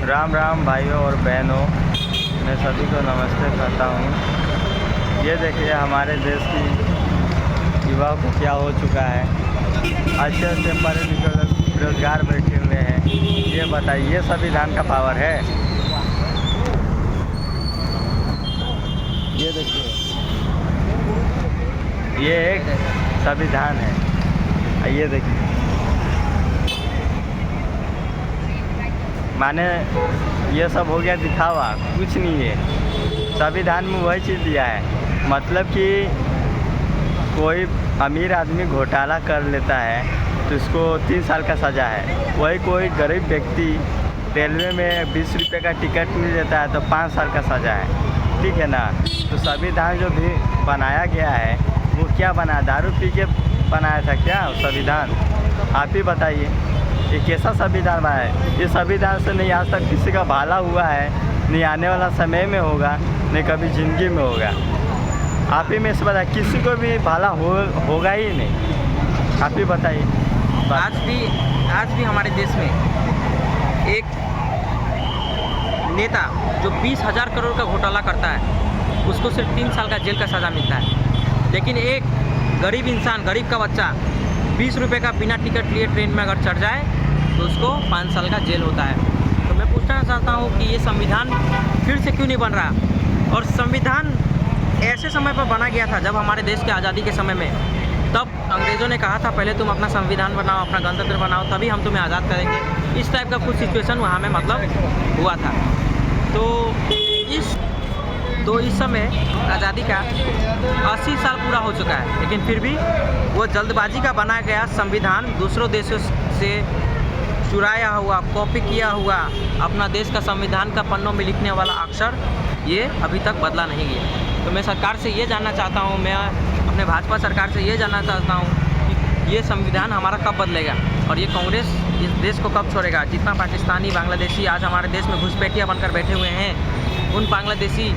राम राम भाइयों और बहनों, मैं सभी को नमस्ते करता हूँ। ये देखिए हमारे देश की युवाओं को क्या हो चुका है। अच्छे अच्छे पढ़े लिखे लोग बेरोजगार बैठे हुए हैं। ये बताइए, ये संविधान का पावर है? ये देखिए, ये एक संविधान है। ये देखिए, माने ये सब हो गया दिखावा, कुछ नहीं है। संविधान में वही चीज़ दिया है, मतलब कि कोई अमीर आदमी घोटाला कर लेता है तो इसको 3 साल का सज़ा है। वही कोई गरीब व्यक्ति रेलवे में 20 रुपये का टिकट मिल जाता है तो 5 साल का सज़ा है। ठीक है ना। तो संविधान जो भी बनाया गया है वो क्या बना, दारू पी के बनाया था क्या संविधान? आप ही बताइए, ये कैसा संविधान बना है? ये संविधान से नहीं आज तक किसी का भला हुआ है, नहीं आने वाला समय में होगा, नहीं कभी ज़िंदगी में होगा। आप ही में से बताइए, किसी को भी भला होगा ही नहीं। आप ही बताइए। आज भी हमारे देश में एक नेता जो 20,000 करोड़ का घोटाला करता है उसको सिर्फ 3 साल का जेल का सज़ा मिलता है। लेकिन एक गरीब इंसान, गरीब का बच्चा 20 रुपये का बिना टिकट लिए ट्रेन में अगर चढ़ जाए तो उसको 5 साल का जेल होता है। तो मैं पूछना चाहता हूँ कि ये संविधान फिर से क्यों नहीं बन रहा? और संविधान ऐसे समय पर बना गया था जब हमारे देश की आज़ादी के समय में, तब अंग्रेज़ों ने कहा था पहले तुम अपना संविधान बनाओ, अपना गणतंत्र बनाओ, तभी हम तुम्हें आज़ाद करेंगे। इस टाइप का कुछ सिचुएशन वहाँ में मतलब हुआ था। तो इस समय आज़ादी का 80 साल पूरा हो चुका है, लेकिन फिर भी वो जल्दबाजी का बनाया गया संविधान, दूसरों देशों से चुराया हुआ, कॉपी किया हुआ अपना देश का संविधान का पन्नों में लिखने वाला अक्षर, ये अभी तक बदला नहीं गया। तो मैं सरकार से ये जानना चाहता हूँ, मैं अपने भाजपा सरकार से ये जानना चाहता हूँ कि ये संविधान हमारा कब बदलेगा और ये कांग्रेस इस देश को कब छोड़ेगा? जितना पाकिस्तानी, बांग्लादेशी आज हमारे देश में घुसपैठिया बनकर बैठे हुए हैं, उन बांग्लादेशी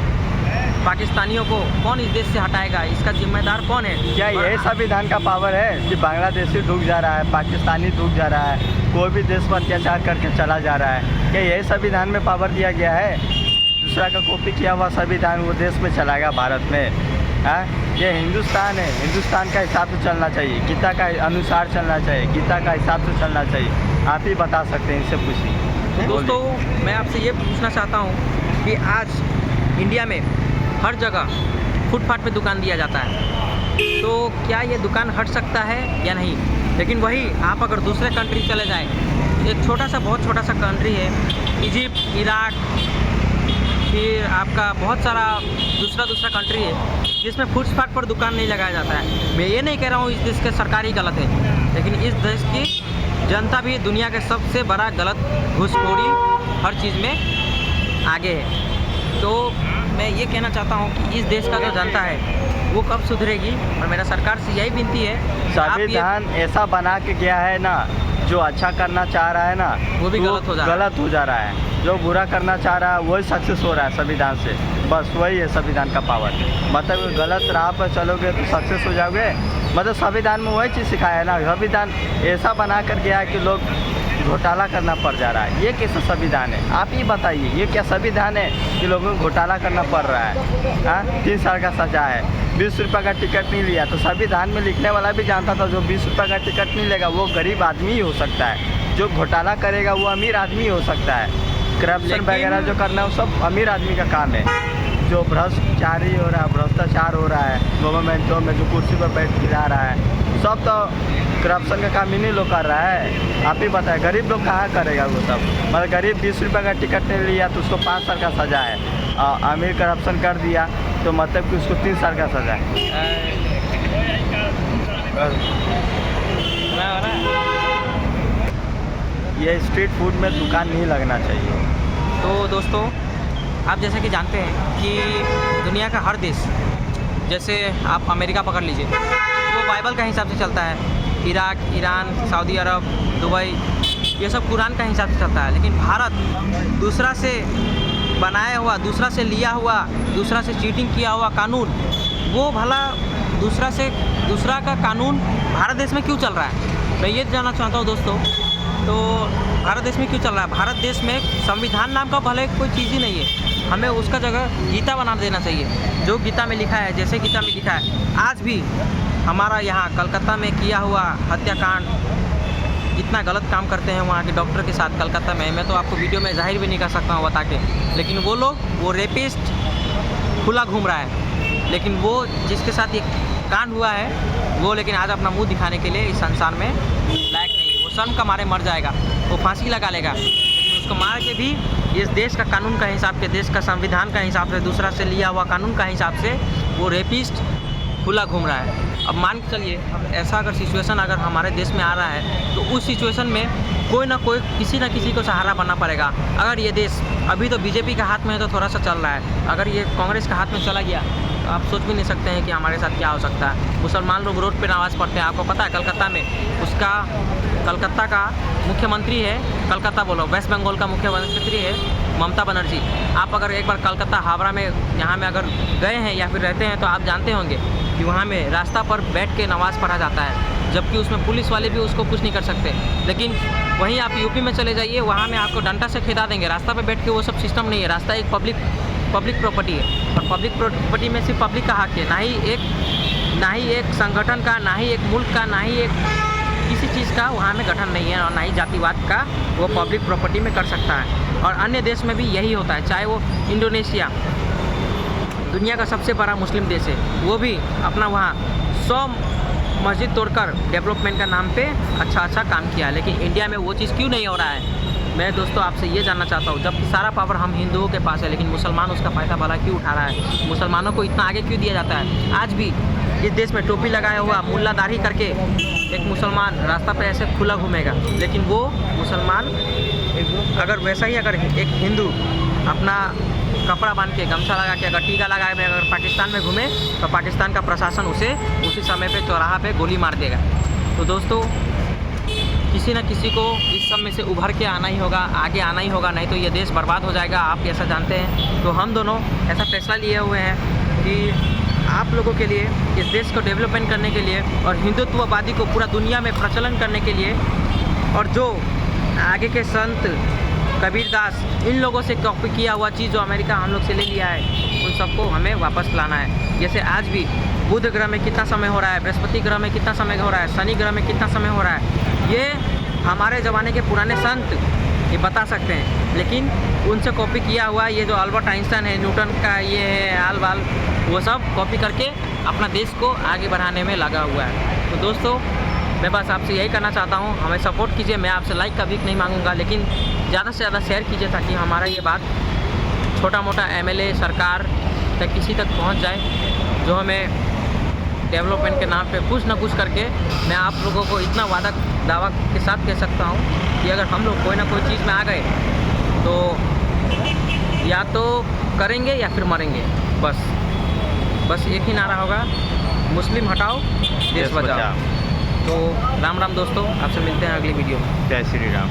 पाकिस्तानियों को कौन इस देश से हटाएगा? इसका जिम्मेदार कौन है? क्या यही संविधान का पावर है कि बांग्लादेशी डूब जा रहा है, पाकिस्तानी डूब जा रहा है, कोई भी देश पर अत्याचार करके चला जा रहा है? क्या यही संविधान में पावर दिया गया है? दूसरा का कॉपी किया हुआ संविधान वो देश में चलाएगा भारत में? हाँ, ये हिंदुस्तान है, हिंदुस्तान का हिसाब से चलना चाहिए, गीता का अनुसार चलना चाहिए, गीता का हिसाब से चलना चाहिए। आप ही बता सकते हैं, इनसे पूछिए। दोस्तों, मैं आपसे ये पूछना चाहता हूँ कि आज इंडिया में हर जगह फुटपाथ पे दुकान दिया जाता है, तो क्या ये दुकान हट सकता है या नहीं? लेकिन वही आप अगर दूसरे कंट्री चले जाएँ, एक छोटा सा, बहुत छोटा सा कंट्री है इजिप्ट, इराक, फिर आपका बहुत सारा दूसरा कंट्री है जिसमें फुटपाथ पर दुकान नहीं लगाया जाता है। मैं ये नहीं कह रहा हूँ इस देश के सरकार ही गलत है, लेकिन इस देश की जनता भी दुनिया के सबसे बड़ा गलत घुसखोरी हर चीज़ में आगे है। तो मैं ये कहना चाहता हूँ कि इस देश का जो जनता है वो कब सुधरेगी? और मेरा सरकार से यही विनती है, संविधान ऐसा बना के गया है ना, जो अच्छा करना चाह रहा है ना वो भी गलत हो जा रहा है। जो बुरा करना चाह रहा है वही सक्सेस हो रहा है संविधान से। बस वही है संविधान का पावर। मतलब गलत राह पर चलोगे तो सक्सेस हो जाओगे। मतलब संविधान में वही चीज़ सिखाया है ना। संविधान ऐसा बना कर गया है कि लोग घोटाला करना पड़ जा रहा है। ये कैसा संविधान है? आप ही बताइए, ये क्या संविधान है कि लोगों को घोटाला करना पड़ रहा है? हाँ, 3 साल का सजा है, 20 रुपये का टिकट नहीं लिया। तो संविधान में लिखने वाला भी जानता था जो 20 रुपये का टिकट नहीं लेगा वो गरीब आदमी ही हो सकता है, जो घोटाला करेगा वो अमीर आदमी हो सकता है। करप्शन वगैरह जो करना है वो सब अमीर आदमी का काम है। जो भ्रष्टाचारी हो रहा है, भ्रष्टाचार हो रहा है गवर्नमेंटों में, जो कुर्सी पर बैठ खिला रहा है, सब तो करप्शन का काम इन्हीं लोग कर रहा है। आप ही बताएं, गरीब लोग कहाँ करेगा वो सब? मतलब गरीब 20 रुपये का टिकट नहीं लिया तो उसको 5 साल का सज़ा है। अमीर करप्शन कर दिया तो मतलब कि उसको 3 साल का सज़ा है। ये स्ट्रीट फूड में दुकान नहीं लगना चाहिए। तो दोस्तों, आप जैसे कि जानते हैं कि दुनिया का हर देश, जैसे आप अमेरिका पकड़ लीजिए, वो बाइबल का हिसाब से चलता है। इराक, ईरान, सऊदी अरब, दुबई, ये सब कुरान का हिसाब से चलता है। लेकिन भारत दूसरा से बनाया हुआ, दूसरा से लिया हुआ, दूसरा से चीटिंग किया हुआ कानून, वो भला दूसरा का कानून भारत देश में क्यों चल रहा है? मैं ये जानना चाहता हूँ दोस्तों तो भारत देश में क्यों चल रहा है? भारत देश में संविधान नाम का भले कोई चीज़ ही नहीं है, हमें उसका जगह गीता बना देना चाहिए। जो गीता में लिखा है, जैसे गीता में लिखा है, आज भी हमारा यहाँ कलकत्ता में किया हुआ हत्याकांड, इतना गलत काम करते हैं वहाँ के डॉक्टर के साथ कलकत्ता में। मैं तो आपको वीडियो में जाहिर भी नहीं कर सकता हूँ बता के, लेकिन वो लोग, वो रेपिस्ट खुला घूम रहा है, लेकिन वो जिसके साथ ये कांड हुआ है वो लेकिन आज अपना मुंह दिखाने के लिए इस संसार में लायक नहीं है। वो शर्म का मारे मर जाएगा, वो फांसी लगा लेगा, लेकिन उसको मार के भी इस देश का कानून का हिसाब से, देश का संविधान का हिसाब से, दूसरा से लिया हुआ कानून का हिसाब से वो रेपिस्ट खुला घूम रहा है। अब मान के चलिए, अब ऐसा अगर सिचुएशन अगर हमारे देश में आ रहा है तो उस सिचुएशन में कोई ना कोई, किसी ना किसी को सहारा बनना पड़ेगा। अगर ये देश अभी तो बीजेपी के हाथ में है तो थोड़ा सा चल रहा है, अगर ये कांग्रेस के हाथ में चला गया तो आप सोच भी नहीं सकते हैं कि हमारे साथ क्या हो सकता है। मुसलमान लोग रोड पे नमाज़ पढ़ते हैं, आपको पता है कलकत्ता में उसका, कलकत्ता का मुख्यमंत्री है, कलकत्ता बोलो, वेस्ट बंगाल का मुख्यमंत्री है ममता बनर्जी। आप अगर एक बार कलकत्ता हावड़ा में, यहाँ में अगर गए हैं या फिर रहते हैं तो आप जानते होंगे कि वहाँ में रास्ता पर बैठ के नमाज़ पढ़ा जाता है, जबकि उसमें पुलिस वाले भी उसको कुछ नहीं कर सकते। लेकिन वहीं आप यूपी में चले जाइए, वहाँ में आपको डंडा से खेदा देंगे, रास्ता पे बैठ के वो सब सिस्टम नहीं है। रास्ता एक पब्लिक प्रॉपर्टी है, और पब्लिक प्रॉपर्टी में सिर्फ पब्लिक का हक है, ना ही एक संगठन का, ना ही एक मुल्क का, ना ही एक किसी चीज़ का वहाँ में गठन नहीं है, और ना ही जातिवाद का वो पब्लिक प्रॉपर्टी में कर सकता है। और अन्य देश में भी यही होता है, चाहे वो इंडोनेशिया दुनिया का सबसे बड़ा मुस्लिम देश है, वो भी अपना वहाँ 100 मस्जिद तोड़कर डेवलपमेंट का नाम पे अच्छा काम किया। लेकिन इंडिया में वो चीज़ क्यों नहीं हो रहा है? मैं दोस्तों आपसे ये जानना चाहता हूँ, जबकि सारा पावर हम हिंदुओं के पास है, लेकिन मुसलमान उसका फ़ायदा भला क्यों उठा रहा है? मुसलमानों को इतना आगे क्यों दिया जाता है? आज भी इस देश में टोपी लगाया हुआ, मुल्लादारी करके एक मुसलमान रास्ता पे ऐसे खुला घूमेगा, लेकिन वो मुसलमान अगर वैसा ही, अगर एक हिंदू अपना कपड़ा बांध के, गमछा लगा के, अगर टीका लगा के अगर पाकिस्तान में घूमे तो पाकिस्तान का प्रशासन उसे उसी समय पे चौराहा पे गोली मार देगा। तो दोस्तों, किसी न किसी को इस सब में से उभर के आना ही होगा, आगे आना ही होगा, नहीं तो ये देश बर्बाद हो जाएगा। आप ऐसा जानते हैं। तो हम दोनों ऐसा फैसला लिए हुए हैं कि आप लोगों के लिए, इस देश को डेवलपमेंट करने के लिए और हिंदुत्ववादी को पूरा दुनिया में प्रचलन करने के लिए, और जो आगे के संत कबीरदास, इन लोगों से कॉपी किया हुआ चीज़ जो अमेरिका हम लोग से ले लिया है, उन सबको हमें वापस लाना है। जैसे आज भी बुध ग्रह में कितना समय हो रहा है, बृहस्पति ग्रह में कितना समय हो रहा है, शनि ग्रह में कितना समय हो रहा है, ये हमारे ज़माने के पुराने संत ये बता सकते हैं। लेकिन उनसे कॉपी किया हुआ ये जो अल्बर्ट आइंस्टाइन है, न्यूटन का ये है आल बाल, वो सब कॉपी करके अपना देश को आगे बढ़ाने में लगा हुआ है। तो दोस्तों, मैं बस आपसे यही करना चाहता हूँ, हमें सपोर्ट कीजिए। मैं आपसे लाइक का भी नहीं मांगूंगा, लेकिन ज़्यादा से ज़्यादा शेयर कीजिए ताकि हमारा ये बात छोटा मोटा एमएलए, सरकार तक, किसी तक पहुँच जाए, जो हमें डेवलपमेंट के नाम पे कुछ ना कुछ करके। मैं आप लोगों को इतना दावा के साथ कह सकता हूँ कि अगर हम लोग कोई ना कोई चीज़ में आ गए तो या तो करेंगे या फिर मरेंगे। बस एक ही नारा होगा, मुस्लिम हटाओ देश बचाओ। तो राम राम दोस्तों, आपसे मिलते हैं अगली वीडियो में। जय श्री राम।